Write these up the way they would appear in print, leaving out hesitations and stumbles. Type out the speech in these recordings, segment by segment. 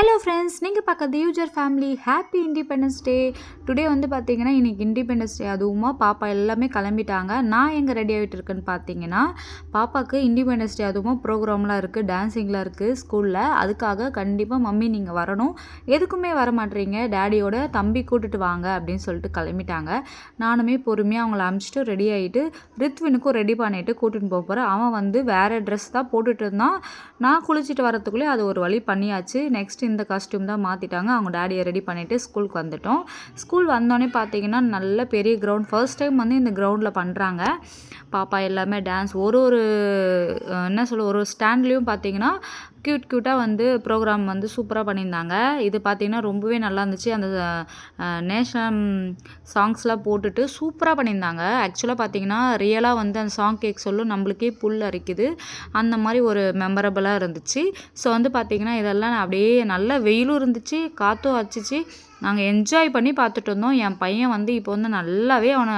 Hello friends, நீங்கள் பார்க்குறது user family. Happy independence day. Today வந்து பார்த்தீங்கன்னா இன்றைக்கி இண்டிபெண்டன்ஸ் டே. அதுவுமா பாப்பா எல்லாமே கிளம்பிட்டாங்க. நான் எங்கே ரெடி ஆகிட்டு இருக்கேன்னு பார்த்தீங்கன்னா, பாப்பாவுக்கு இண்டிபெண்டன்ஸ் டே அதுவும் ப்ரோக்ராம்லாம் இருக்குது, டான்ஸிங்லாம் இருக்குது ஸ்கூலில். அதுக்காக கண்டிப்பாக மம்மி நீங்கள் வரணும், எதுக்குமே வர மாட்டேறீங்க, டேடியோட தம்பி கூட்டிட்டு வாங்க அப்படின்னு சொல்லிட்டு கிளம்பிட்டாங்க. நானுமே பொறுமையாக அவங்கள அனுப்பிச்சிட்டு ரெடி ஆகிட்டு ரித்வினுக்கும் ரெடி பண்ணிவிட்டு கூட்டிட்டு போக போகிறேன். அவன் வந்து வேறு ட்ரெஸ் தான் போட்டுட்டு இருந்தான். நான் குளிச்சுட்டு வரத்துக்குள்ளே அது ஒரு வழி பண்ணியாச்சு. நெக்ஸ்ட் இந்த காஸ்டியூம் தான் மாற்றிட்டாங்க. அவங்க டேடியை ரெடி பண்ணிவிட்டு ஸ்கூலுக்கு வந்துட்டோம். ஸ்கூல் வந்தோடனே பார்த்தீங்கன்னா நல்ல பெரிய கிரவுண்ட், ஃபர்ஸ்ட் டைம் வந்து இந்த கிரவுண்டில் பண்ணுறாங்க. பாப்பா எல்லாமே டான்ஸ் ஒரு ஒரு ஸ்டாண்ட்லேயும் பார்த்தீங்கன்னா க்யூட்டாக வந்து ப்ரோக்ராம் வந்து சூப்பராக பண்ணியிருந்தாங்க. இது பார்த்திங்கன்னா ரொம்பவே நல்லா இருந்துச்சு. அந்த நேஷனல் சாங்ஸ்லாம் போட்டுட்டு சூப்பராக பண்ணியிருந்தாங்க. ஆக்சுவலாக பார்த்திங்கன்னா ரியலாக வந்து அந்த சாங் கேட்க சொல்லும் நம்மளுக்கே புல் அரிக்குது, அந்த மாதிரி ஒரு மெமரபுளாக இருந்துச்சு. ஸோ வந்து பார்த்திங்கன்னா இதெல்லாம் அப்படியே நல்ல வெயிலும் இருந்துச்சு, காற்றும் அடிச்சிச்சு. நாங்கள் என்ஜாய் பண்ணி பார்த்துட்டு இருந்தோம். என் பையன் வந்து இப்போ வந்து நல்லாவே அவனை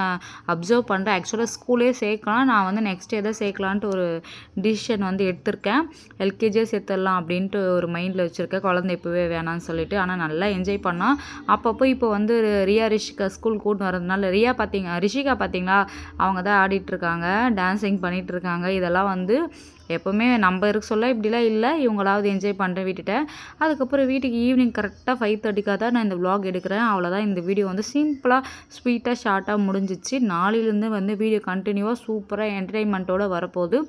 அப்சர்வ் பண்ணுறேன். ஆக்சுவலாக ஸ்கூலே சேர்க்கலாம், நான் வந்து நெக்ஸ்ட் எதை சேர்க்கலான்ட்டு ஒரு டிசிஷன் வந்து எடுத்திருக்கேன். எல்கேஜியே சேர்த்துடலாம் அப்படின்ட்டு ஒரு மைண்டில் வச்சுருக்கேன், குழந்தை இப்போவே வேணான்னு சொல்லிட்டு. ஆனால் நல்லா என்ஜாய் பண்ணால் அப்பப்போ இப்போ வந்து ரிஷிகா ஸ்கூல் கூட்டு வரதுனால ரிஷிகா பார்த்தீங்களா, அவங்க தான் ஆடிட்டுருக்காங்க, டான்ஸிங் பண்ணிகிட்ருக்காங்க. இதெல்லாம் வந்து எப்போவுமே நம்ம இருக்க சொல்ல இப்படிலாம் இல்லை, இவங்களாவது என்ஜாய் பண்ணுறேன் விட்டுட்டேன். அதுக்கப்புறம் வீட்டுக்கு ஈவினிங் கரெக்டாக 5:30 தான் நான் இந்த vlog எடுக்கிறேன். அவ்வளோதான், இந்த வீடியோ வந்து சிம்பிளாக ஸ்வீட்டாக ஷார்ட்டாக முடிஞ்சிச்சு. நாளையிலேருந்து வந்து வீடியோ கண்டினியூவாக சூப்பராக என்டர்டைன்மெண்ட்டோடு வரப்போகுது.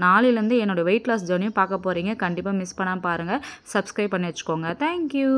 நாளையிலேருந்து என்னோடய வெயிட் லாஸ் ஜர்னியும் பார்க்க போகிறீங்க. கண்டிப்பாக மிஸ் பண்ணாமல் பாருங்கள். சப்ஸ்கிரைப் பண்ணி வச்சுக்கோங்க. தேங்க்யூ.